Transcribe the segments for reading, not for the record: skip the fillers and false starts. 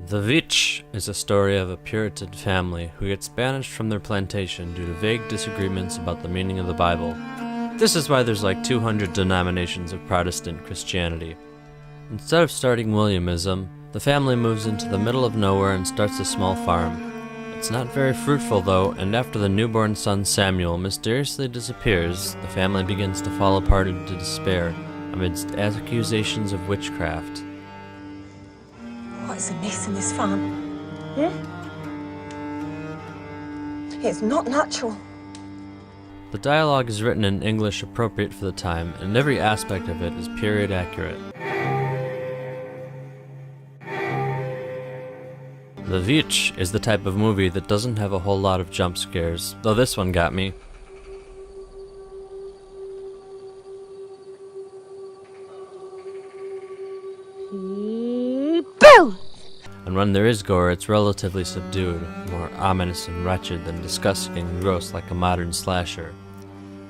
The VVITCH is a story of a Puritan family who gets banished from their plantation due to vague disagreements about the meaning of the Bible. This is why there's like 200 denominations of Protestant Christianity. Instead of starting Williamism, the family moves into the middle of nowhere and starts a small farm. It's not very fruitful though, and after the newborn son Samuel mysteriously disappears, the family begins to fall apart into despair amidst accusations of witchcraft. What's amiss in this farm? It's not natural. The dialogue is written in English appropriate for the time, and every aspect of it is period accurate. The VVITCH is the type of movie that doesn't have a whole lot of jump scares, though this one got me. Boo! And when there is gore, it's relatively subdued, more ominous and wretched than disgusting and gross like a modern slasher.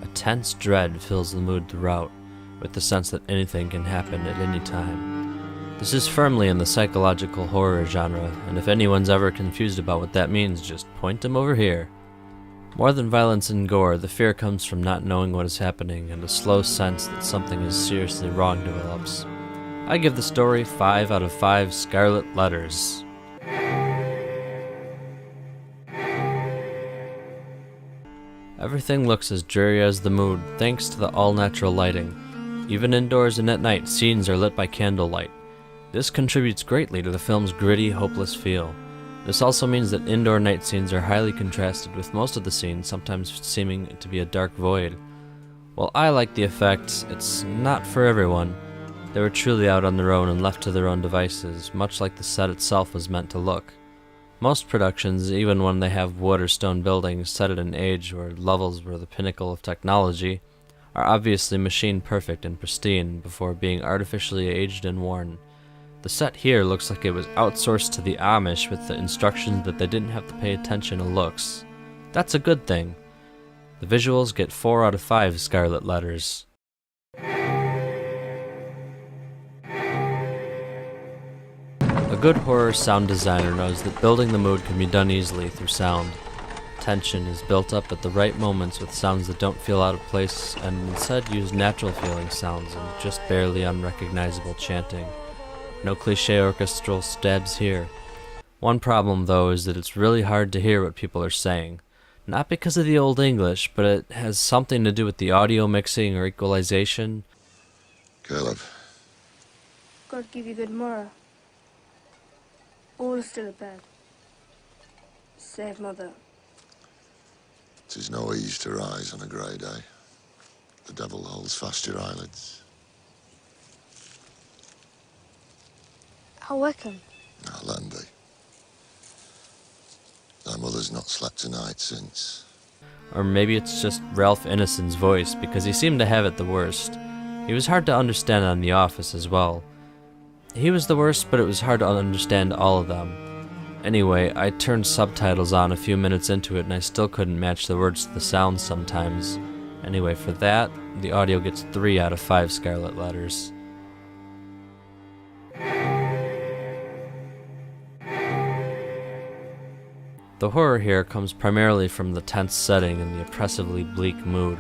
A tense dread fills the mood throughout, with the sense that anything can happen at any time. This is firmly in the psychological horror genre, and if anyone's ever confused about what that means, just point them over here. More than violence and gore, the fear comes from not knowing what is happening, and a slow sense that something is seriously wrong develops. I give the story 5 out of 5 scarlet letters. Everything looks as dreary as the mood, thanks to the all-natural lighting. Even indoors and at night, scenes are lit by candlelight. This contributes greatly to the film's gritty, hopeless feel. This also means that indoor night scenes are highly contrasted, with most of the scenes sometimes seeming to be a dark void. While I like the effect, it's not for everyone. They were truly out on their own and left to their own devices, much like the set itself was meant to look. Most productions, even when they have wood or stone buildings set at an age or levels were the pinnacle of technology, are obviously machine perfect and pristine before being artificially aged and worn. The set here looks like it was outsourced to the Amish with the instructions that they didn't have to pay attention to looks. That's a good thing. The visuals get 4 out of 5 scarlet letters. A good horror sound designer knows that building the mood can be done easily through sound. Tension is built up at the right moments with sounds that don't feel out of place and instead use natural feeling sounds and just barely unrecognizable chanting. No cliché orchestral stabs here. One problem though is that it's really hard to hear what people are saying. Not because of the Old English, but it has something to do with the audio mixing or equalization. Caleb. God give you good morrow. All are still abed. Save mother. 'Tis no ease to rise on a grey day. The devil holds fast your eyelids. How Wickham? Now, Landy. Thy mother's not slept tonight since. Or maybe it's just Ralph Ineson's voice, because he seemed to have it the worst. He was hard to understand on The Office as well. He was the worst, but it was hard to understand all of them. Anyway, I turned subtitles on a few minutes into it and I still couldn't match the words to the sounds sometimes. Anyway, for that, the audio gets 3 out of 5 scarlet letters. The horror here comes primarily from the tense setting and the oppressively bleak mood.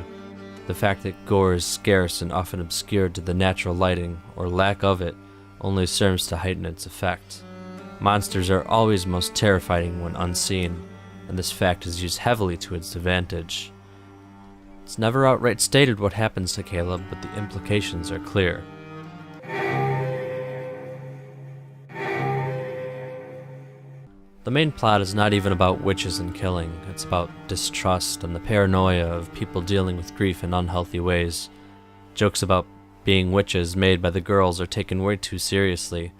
The fact that gore is scarce and often obscured to the natural lighting, or lack of it, only serves to heighten its effect. Monsters are always most terrifying when unseen, and this fact is used heavily to its advantage. It's never outright stated what happens to Caleb, but the implications are clear. The main plot is not even about witches and killing. It's about distrust and the paranoia of people dealing with grief in unhealthy ways. Jokes about being witches made by the girls are taken way too seriously,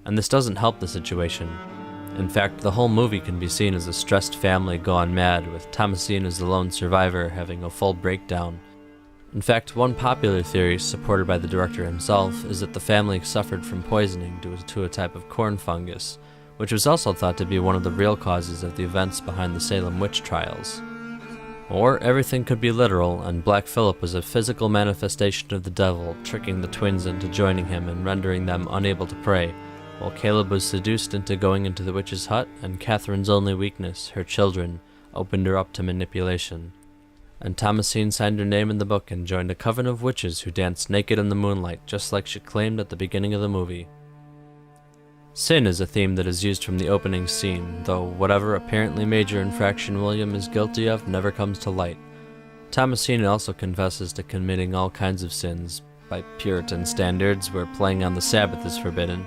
and this doesn't help the situation. In fact, the whole movie can be seen as a stressed family gone mad, with Thomasine as the lone survivor having a full breakdown. In fact, one popular theory, supported by the director himself, is that the family suffered from poisoning due to a type of corn fungus, which was also thought to be one of the real causes of the events behind the Salem witch trials. Or everything could be literal, and Black Phillip was a physical manifestation of the devil, tricking the twins into joining him and rendering them unable to pray, while Caleb was seduced into going into the witch's hut, and Catherine's only weakness, her children, opened her up to manipulation. And Thomasine signed her name in the book and joined a coven of witches who danced naked in the moonlight, just like she claimed at the beginning of the movie. Sin is a theme that is used from the opening scene, though whatever apparently major infraction William is guilty of never comes to light. Thomasine also confesses to committing all kinds of sins, by Puritan standards, where playing on the Sabbath is forbidden.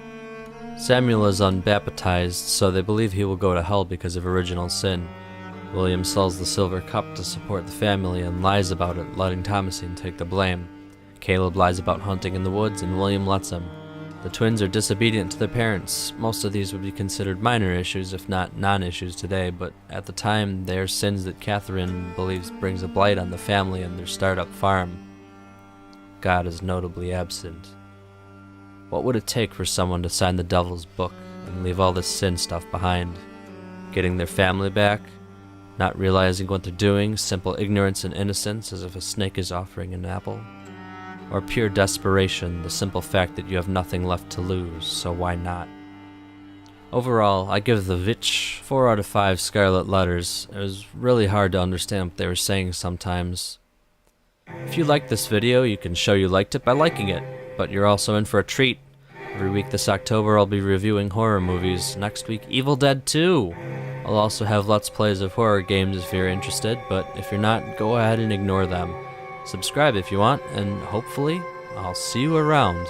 Samuel is unbaptized, so they believe he will go to hell because of original sin. William sells the silver cup to support the family and lies about it, letting Thomasine take the blame. Caleb lies about hunting in the woods, and William lets him. The twins are disobedient to their parents. Most of these would be considered minor issues, if not non-issues today, but at the time they are sins that Catherine believes brings a blight on the family and their startup farm. God is notably absent. What would it take for someone to sign the devil's book and leave all this sin stuff behind? Getting their family back? Not realizing what they're doing, simple ignorance and innocence, as if a snake is offering an apple? Or pure desperation, the simple fact that you have nothing left to lose, so why not? Overall, I give the VVITCH 4 out of 5 scarlet letters. It was really hard to understand what they were saying sometimes. If you liked this video, you can show you liked it by liking it, but you're also in for a treat. Every week this October I'll be reviewing horror movies. Next week, Evil Dead 2! I'll also have Let's Plays of horror games if you're interested, but if you're not, go ahead and ignore them. Subscribe if you want, and hopefully, I'll see you around.